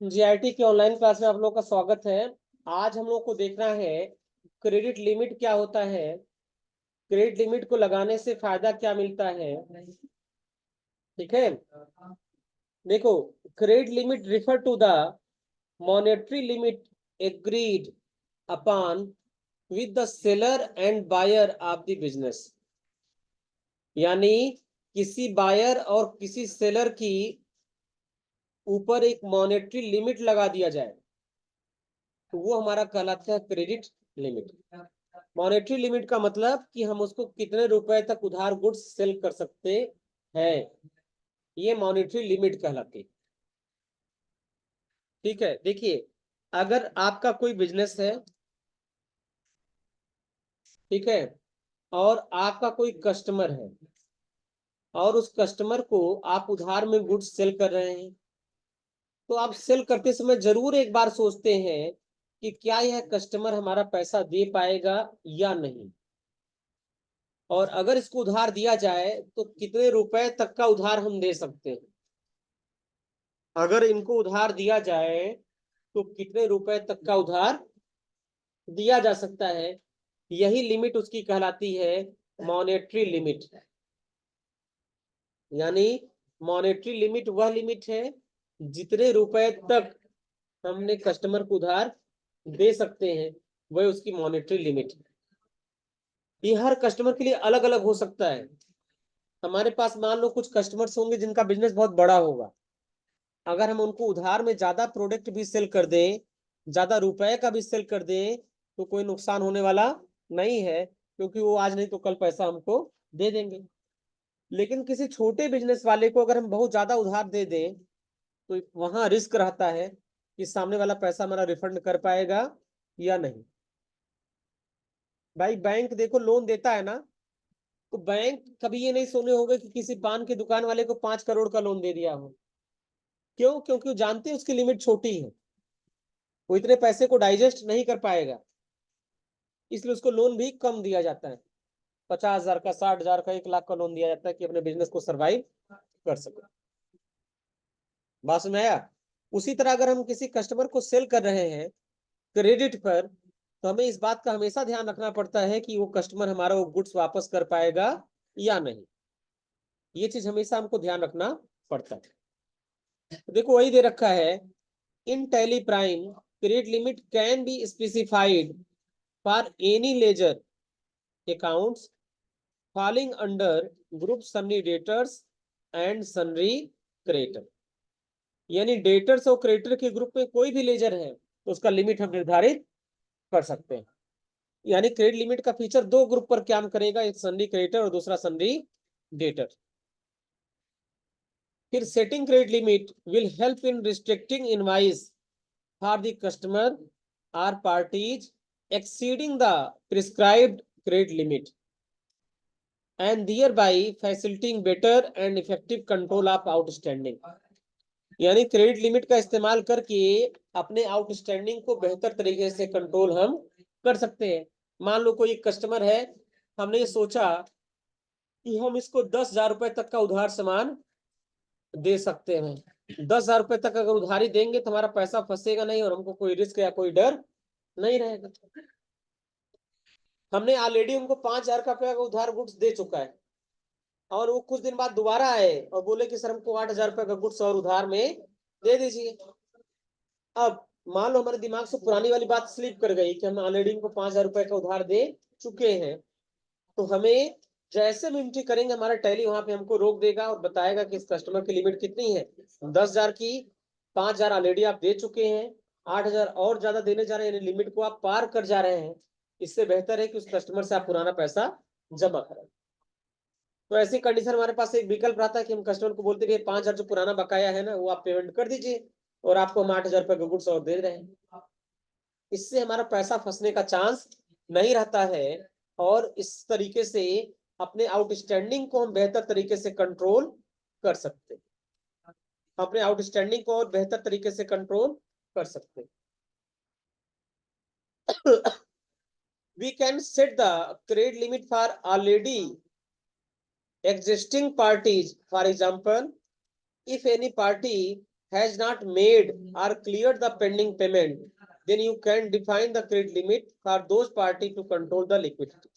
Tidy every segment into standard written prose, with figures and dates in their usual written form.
GIT के online class में आप लोग का स्वागत है। आज हम लोग को देखना है क्रेडिट लिमिट क्या होता है, क्रेडिट लिमिट को लगाने से फायदा क्या मिलता है। ठीक है, देखो, credit limit refer to the monetary limit agreed upon with the seller and buyer of the business. यानी किसी बायर और किसी सेलर की ऊपर एक मॉनेटरी लिमिट लगा दिया जाए तो वो हमारा कहलाता है क्रेडिट लिमिट। मॉनेटरी लिमिट का मतलब कि हम उसको कितने रुपए तक उधार गुड्स सेल कर सकते हैं, ये मॉनेटरी लिमिट कहलाती है। ठीक है, देखिए, अगर आपका कोई बिजनेस है, ठीक है, और आपका कोई कस्टमर है और उस कस्टमर को आप उधार में गुड्स सेल कर रहे हैं, तो आप सेल करते समय जरूर एक बार सोचते हैं कि क्या यह कस्टमर हमारा पैसा दे पाएगा या नहीं, और अगर इसको उधार दिया जाए तो कितने रुपए तक का उधार हम दे सकते हैं। अगर इनको उधार दिया जाए तो कितने रुपए तक का उधार दिया जा सकता है, यही लिमिट उसकी कहलाती है मॉनेटरी लिमिट। यानी मॉनेटरी लिमिट वह लिमिट है जितने रुपए तक हमने कस्टमर को उधार दे सकते हैं, वह उसकी मॉनेटरी लिमिट है। ये हर कस्टमर के लिए अलग अलग हो सकता है। हमारे पास मान लो कुछ कस्टमर्स होंगे जिनका बिजनेस बहुत बड़ा होगा, अगर हम उनको उधार में ज्यादा प्रोडक्ट भी सेल कर दें, ज्यादा रुपए का भी सेल कर दें, तो कोई नुकसान होने वाला नहीं है, क्योंकि वो आज नहीं तो कल पैसा हमको दे देंगे। लेकिन किसी छोटे बिजनेस वाले को अगर हम बहुत ज्यादा उधार दे दें तो वहां रिस्क रहता है कि सामने वाला पैसा हमारा रिफंड कर पाएगा या नहीं। भाई बैंक देखो लोन देता है ना, तो बैंक कभी ये नहीं सुने होंगे कि किसी पान की दुकान वाले को 5 करोड़ का लोन दे दिया हो। क्यों? क्योंकि वो जानते हैं उसकी लिमिट छोटी है, वो इतने पैसे को डाइजेस्ट नहीं कर पाएगा, इसलिए उसको लोन भी कम दिया जाता है। 50,000 का, 60,000 का, 1 लाख का लोन दिया जाता है कि अपने बिजनेस को सरवाइव कर सके। बात समझ आया? उसी तरह अगर हम किसी कस्टमर को सेल कर रहे हैं क्रेडिट पर, तो हमें इस बात का हमेशा ध्यान रखना पड़ता है कि वो कस्टमर हमारा वो गुड्स वापस कर पाएगा या नहीं। ये चीज हमेशा हमको ध्यान रखना पड़ता है। देखो वही दे रखा है, इन Tally Prime credit limit can be specified for any ledger accounts falling under group sundry debtors and sundry creditor। यानी डेटर्स और क्रेडिटर के ग्रुप में कोई भी लेजर है तो उसका लिमिट हम निर्धारित कर सकते हैं। यानी क्रेडिट लिमिट का फीचर दो ग्रुप पर काम करेगा, एक सन्डी क्रेडिटर और दूसरा सन्डी डेटर। फिर setting credit limit will help in restricting invoice for the customer or parties exceeding the prescribed credit limit and thereby facilitating better and effective control of outstanding। यानी credit limit का इस्तेमाल करके अपने outstanding को बेहतर तरीके से कंट्रोल हम कर सकते हैं। मान लो कोई कस्टमर है, हमने ये सोचा कि हम इसको 10,000 रुपए तक का उधार सामान दे सकते हैं। 10,000 रुपए तक अगर उधारी देंगे तो हमारा पैसा फंसेगा नहीं और हमको कोई रिस्क या कोई डर नहीं रहेगा। हमने ऑलरेडी उनको 5,000 का उधार गुड्स दे चुका है, और वो कुछ दिन बाद दोबारा आए और बोले कि सर हमको 8,000 रुपए का गुड्स और उधार में दे दीजिए। अब मान लो हमारे दिमाग से पुरानी वाली बात स्लिप कर गई कि हम ऑलरेडी इनको 5,000 रुपए का उधार दे चुके हैं, तो हमें जैसे हम एंट्री करेंगे हमारा टैली वहां पे हमको रोक देगा और बताएगा कि इस कस्टमर की लिमिट कितनी है, 10,000 की। 5,000 ऑलरेडी आप दे चुके हैं, 8,000 और ज्यादा देने जा रहे हैं, यानी लिमिट को आप पार कर जा रहे हैं। इससे बेहतर है कि उस कस्टमर से आप पुराना पैसा जमा करें। तो ऐसी कंडीशन हमारे पास एक विकल्प रहता है कि हम कस्टमर को बोलते हैं 5,000 जो पुराना बकाया है ना वो आप पेमेंट कर दीजिए, और आपको हम 8,000 रुपए का गुड्स और दे रहे हैं। इससे हमारा पैसा फंसने का चांस नहीं रहता है, और इस तरीके से अपने आउटस्टैंडिंग को हम बेहतर तरीके से कंट्रोल कर सकते हैं। अपने आउटस्टैंडिंग को और बेहतर तरीके से कंट्रोल कर सकते हैं। We can set the credit limit for already existing parties. For example, if any party has not made or cleared the pending payment, then you can define the credit limit for those party to control the liquidity.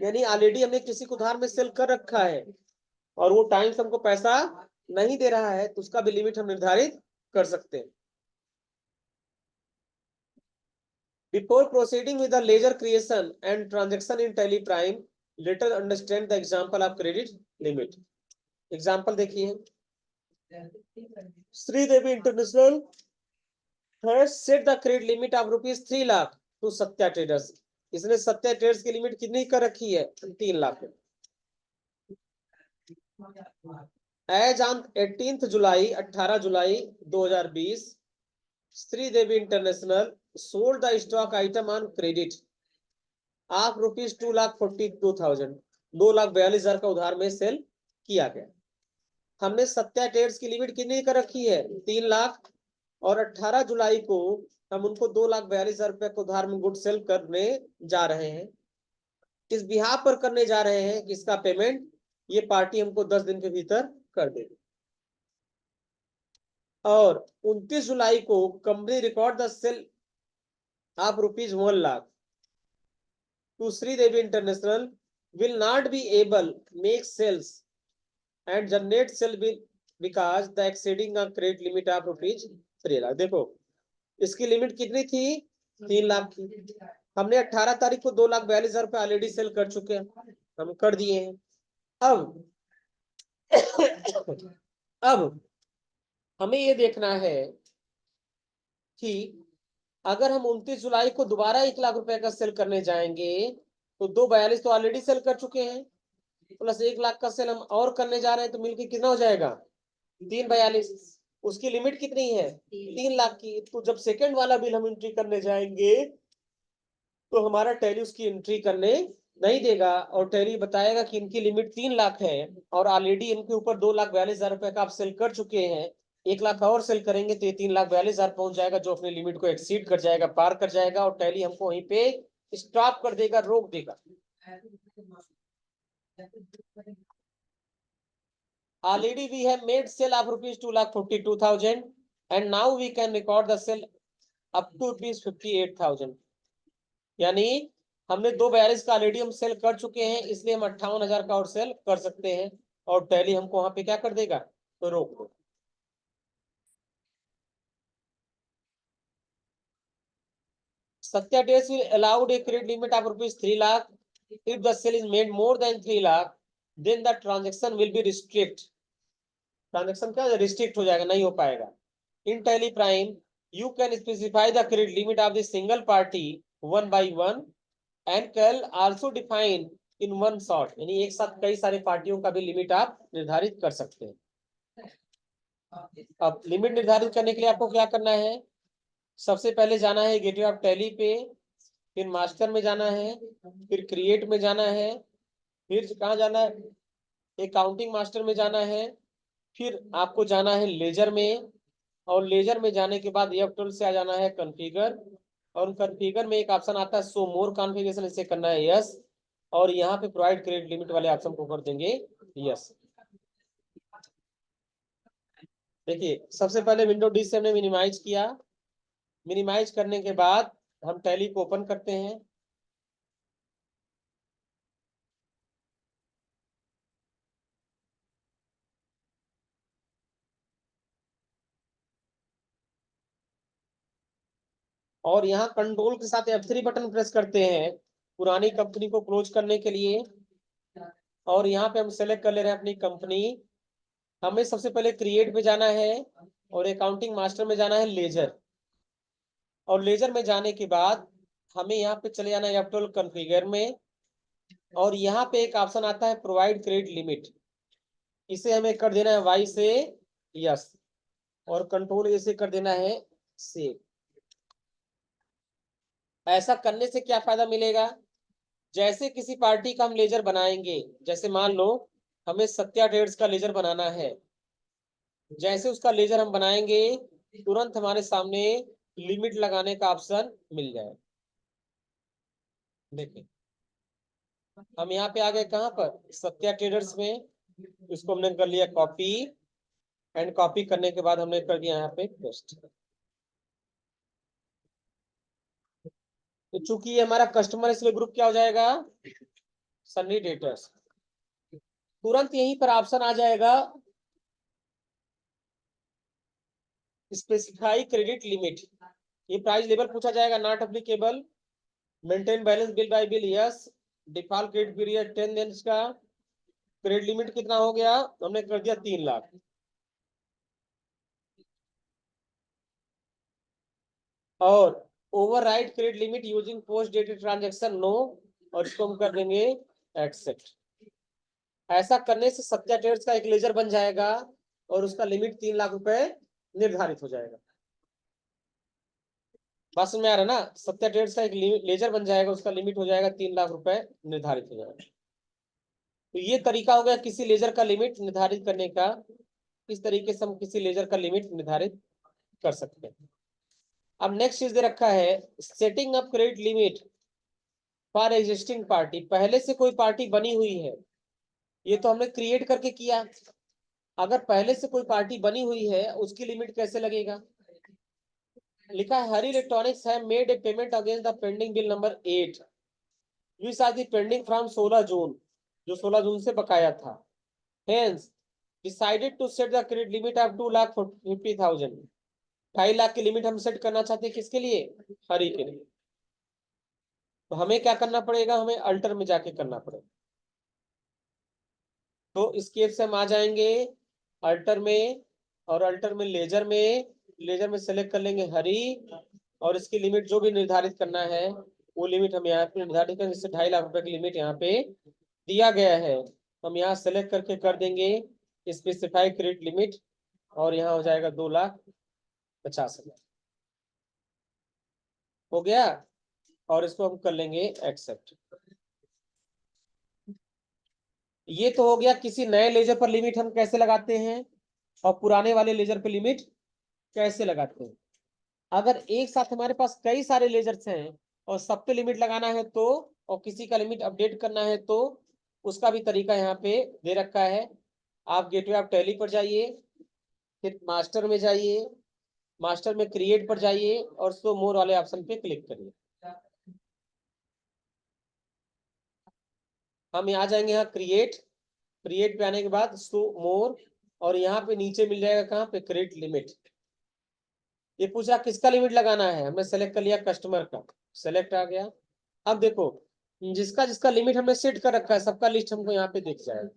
यानी already हमने किसी को उधार में cell कर रखा है और वो टाइम से हमको पैसा नहीं दे रहा है, तो उसका भी लिमिट हम निर्धारित कर सकते हैं. Before proceeding with the ledger creation and transaction in Tally Prime, let us understand the example of credit limit. Example देखिए, Sridevi international has set the credit limit of ₹3 lakh to Satya traders. इसने Satya traders की limit कितनी कर रखी है? 3 lakh. As on 18 July 18 July 2020, Sridevi international sold the stock item on credit of ₹2,42,000. 2,42,000 का उधार में सेल किया गया. हमने सत्या ट्रेडर्स की लिमिट कितनी कर रखी है? 3 लाख. और 18 जुलाई को हम उनको 2,42,000 रुपए को उधार में गुड सेल करने जा रहे हैं. इस बिहाफ पर करने जा रहे हैं कि इसका पेमेंट ये पार्टी हमको 10 दिन के भीतर कर देगी. और 29 जुलाई को company record the sale of ₹1 lakh to Sridevi international will not be able make sales and generate sale bill because the exceeding a credit limit of ₹3 lakh. देखो इसकी लिमिट कितनी थी? 3 लाख की. हमने 18 तारीख को 2,42,000 रुपए ऑलरेडी सेल कर चुके हैं, हम कर दिए हैं. अब हमें ये देखना है कि अगर हम 29 जुलाई को दोबारा 1 लाख रुपए का सेल करने जाएंगे तो 2,42 तो ऑलरेडी सेल कर चुके हैं, प्लस 1 लाख का सेल हम और करने जा रहे हैं, तो मिलकर कितना हो जाएगा? 3,42. उसकी लिमिट कितनी है? 3 लाख की. तो जब सेकंड वाला बिल हम एंट्री करने जाएंगे तो हमारा टैली उसकी एंट्री करने नहीं देगा और टैली बताएगा कि इनकी लिमिट 3 लाख है और ऑलरेडी इनके ऊपर 2,42,000 रुपए का आप सेल कर चुके हैं. 1 लाख और सेल करेंगे तो ये 3,42,000 पहुंच जाएगा, जो अपनी लिमिट को एक्सीड कर जाएगा, पार कर जाएगा और टैली हमको वहीं पे स्टॉप कर देगा, रोक देगा. Already we have made sale of ₹2,42,000 and now we can record the sale up to ₹58,000. यानी हमने 2,42 का ऑलरेडी हम सेल कर चुके हैं, इसलिए हम 58,000 का और सेल कर सकते हैं और टैली हमको वहां पे क्या कर देगा? तो रोक दो. Satya Days will allowed a credit limit of ₹3 lakh. If the sale is made more than 3 lakh, then the transaction will be restrict. Transaction क्या रिस्ट्रिक्ट हो जाएगा, नहीं हो पाएगा. In Tally Prime you can specify the credit limit of the single party one by one and can also define in one shot. यानी एक साथ कई सारे पार्टियों का भी लिमिट आप निर्धारित कर सकते हैं. अब लिमिट निर्धारित करने के लिए आपको क्या करना है? सबसे पहले जाना है गेटवे ऑफ टैली पे, फिर मास्टर में जाना है, फिर क्रिएट में जाना है, फिर कहाँ जाना है? अकाउंटिंग मास्टर में जाना है, फिर आपको जाना है लेजर में और लेजर में जाने के बाद F12 से आ जाना है कॉन्फ़िगर और कॉन्फ़िगर में एक ऑप्शन आता है शो मोर कॉन्फ़िगरेशन, इसे करना है यस और यहाँ पे प्रोवाइड क्रेडिट लिमिट वाले ऑप्शन को कर देंगे यस. देखिए सबसे पहले विंडो डी से हमने मिनिमाइज किया. मिनिमाइज करने के बाद हम टैली को ओपन करते हैं. और यहाँ कंट्रोल के साथ F3 बटन प्रेस करते हैं पुरानी कंपनी को क्लोज करने के लिए. और यहाँ पे हम सेलेक्ट कर ले रहे हैं अपनी कंपनी. हमें सबसे पहले क्रिएट में जाना है और अकाउंटिंग मास्टर में जाना है लेजर और लेजर में जाने के बाद हमें यहाँ पे चले जाना है F12 कॉन्फ़िगर में और यहाँ पे एक ऑप्शन आता है प्रोवाइड क्रेडिट लिमिट, इसे हमें कर देना है वाई से यस और कंट्रोल ए से कर देना है सेव. ऐसा करने से क्या फायदा मिलेगा? जैसे किसी पार्टी का हम लेजर बनाएंगे, जैसे मान लो हमें सत्या ट्रेड्स का लेजर बनाना है, जैसे उसका लेजर हम बनाएंगे तुरंत हमारे सामने लिमिट लगाने का ऑप्शन मिल जाए. देखिए हम यहाँ पे आ गए कहाँ पर? सत्या ट्रेडर्स में. इसको हमने कर लिया कॉपी एंड कॉपी करने के बाद हमने कर दिया यहाँ पे पेस्ट। तो चूंकि ये हमारा कस्टमर, इसलिए ग्रुप क्या हो जाएगा, सन्नी डेटर्स। तुरंत यहीं पर ऑप्शन आ जाएगा स्पेसिफाई क्रेडिट लिमिट। ये प्राइस लेवल पूछा जाएगा, not applicable, maintain balance bill bye bill yes, default credit period 10 दिन का, क्रेडिट लिमिट कितना हो गया, हमने कर दिया 3 लाख। और override credit limit using post dated transaction no, और इसको हम कर देंगे एक्सेप्ट। ऐसा करने से सत्या ट्रेड्स का एक लेजर बन जाएगा और उसका लिमिट 3 लाख रुपए निर्धारित हो जाएगा। बात समझ में आ रहा है ना, सत्या ट्रेड्स का एक लेजर बन जाएगा, उसका लिमिट हो जाएगा 3 लाख रुपए निर्धारित हो जाएगा। तो ये तरीका हो गया किसी लेजर का लिमिट निर्धारित करने का। इस तरीके से हम किसी लेजर का लिमिट निर्धारित कर सकते हैं। अब नेक्स्ट चीज दे रखा है, setting up credit limit for existing party. पहले से कोई पार्टी बनी हुई है, ये तो हमने क्रिएट करके किया। अगर पहले से कोई पार्टी बनी हुई है, उसकी लिमिट कैसे लगेगा। लिखा है हरी इलेक्ट्रॉनिक्स है made a payment against the pending bill number 8 which are the pending from 16 June, जो 16 जून से बकाया था। Hence decided to set the credit limit of 2,50,000। 2.5 lakh की लिमिट हम सेट करना चाहते हैं, किसके लिए, हरी के लिए। तो हमें क्या करना पड़ेगा, हमें अल्टर में जाके करना पड़ेगा। तो इस केस से हम आ जाएंगे अल्टर में, और अल्टर में लेजर में सेलेक्ट कर लेंगे हरी, और इसकी लिमिट जो भी निर्धारित करना है वो लिमिट हम यहाँ पे निर्धारित करेंगे। जैसे 2.5 लाख रुपए की लिमिट यहाँ पे दिया गया है, हम यहाँ सेलेक्ट करके कर देंगे स्पेसिफाई क्रेडिट लिमिट, और यहाँ हो जाएगा 2,50,000 हो गया। और इसको हम कर लेंगे एक्सेप्ट। ये तो हो गया किसी नए लेजर पर लिमिट हम कैसे लगाते हैं, और पुराने वाले लेजर पर लिमिट कैसे लगाते हैं। अगर एक साथ हमारे पास कई सारे लेजर्स हैं और सब पे लिमिट लगाना है तो, और किसी का लिमिट अपडेट करना है तो, उसका भी तरीका यहाँ पे दे रखा है। आप गेटवे ऑफ टैली पर जाइए, फिर मास्टर में जाइए, मास्टर में क्रिएट पर जाइए और शो मोर वाले ऑप्शन पे क्लिक करिए। हम यहाँ जाएंगे, यहाँ क्रिएट पे आने के बाद शो मोर, और यहाँ पे नीचे मिल जाएगा कहाँ पे, क्रेडिट लिमिट। ये पूछा किसका लिमिट लगाना है, हमने सेलेक्ट कर लिया कस्टमर का, सेलेक्ट आ गया। अब देखो जिसका जिसका लिमिट हमने सेट कर रखा है सबका लिस्ट हमको यहाँ पे दिख जाएगा,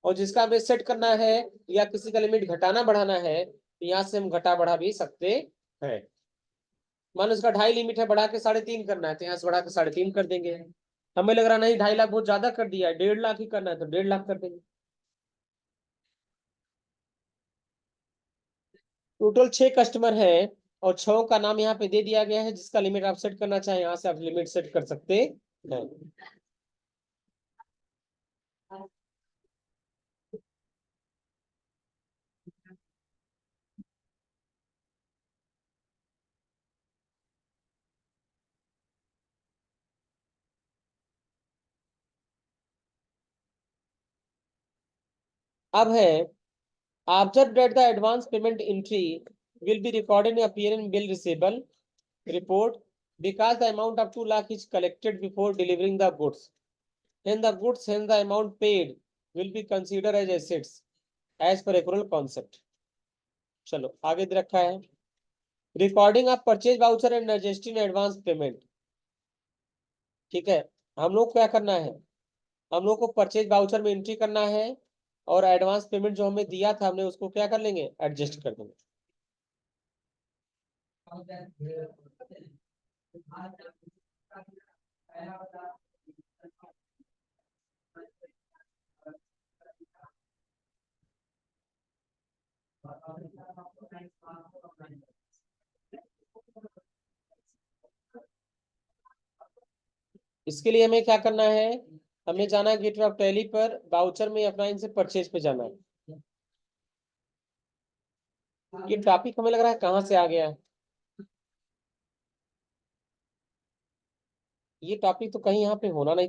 और जिसका हमें सेट करना है या किसी का लिमिट घटाना बढ़ाना है तो यहाँ से हम घटा बढ़ा भी सकते हैं। मान लो उसका 2.5 लिमिट है, बढ़ा के 3.5 करना है तो यहाँ से बढ़ा के 3.5 कर देंगे। हमें लग रहा नहीं 2.5 लाख बहुत ज्यादा कर दिया है, 1.5 लाख ही करना है तो 1.5 लाख कर देंगे। टोटल 6 कस्टमर है और 6 का नाम यहाँ पे दे दिया गया है। जिसका लिमिट आप सेट करना चाहें यहाँ से आप लिमिट सेट कर सकते हैं। अब है observe that the advance payment entry will be recorded and appear in bill receivable report because the amount of 2 lakh is collected before delivering the goods. Hence the amount paid will be considered as assets as per accrual concept. चलो आगे दे रखा है recording of purchase voucher and registering advance payment. ठीक है, हम लोग क्या करना है, हम लोग को परचेज वाउचर में एंट्री करना है, और एडवांस पेमेंट जो हमें दिया था हमने उसको क्या कर लेंगे, एडजस्ट कर देंगे। इसके लिए हमें क्या करना है, हमें जाना है गेटवे ऑफ टैली पर, वाउचर में अपना इनसे परचेज पे जाना है। ये टॉपिक हमें लग रहा है कहाँ से आ गया है, ये टॉपिक तो कहीं यहाँ पे होना नहीं